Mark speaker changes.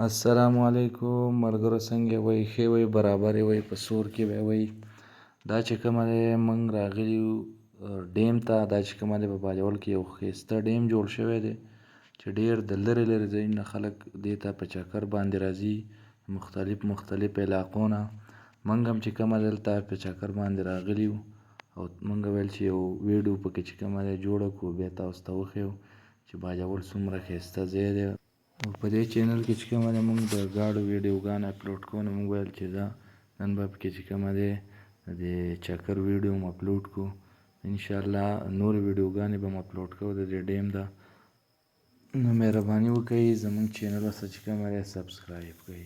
Speaker 1: السلام علیکم ملګرو، څنګه وئ؟ ښه وئ؟ برابر وئ؟ په سور کې به وئ؟ دا چې کومه دی موږ راغلي یو ډیم ته. دا چې کومه دی په باجوړ کې یو ښایسته ډیم جوړ شوی دی چې ډېر د لرې لرې ځایونو نه خلک دې ته په چکر باندې راځي، مختلف علاقو نه. موږ هم چې کومه دلته په چکر باندې راغلي یو او موږ ویل چې یو ویډیو پکې چې کومه دی جوړه کړو، بیا تاسو ته وښیو چې باجوړ څومره ښایسته ځای دی. او په دې چینل کې چې کومه دی موږ د ګاډو ویډیوګانې اپلوډ کوو. نو موږ ویل چې نن به پکې چې کومه دی د چکر ویډیو هم اپلوډ کړو. انشاءالله نورې ویډیوګانې به هم اپلوډ کوو د دې ډیم ده. نو مهرباني وکړئ زموږ چینل ورسره چې کومه دی سبسکرایب کړئ.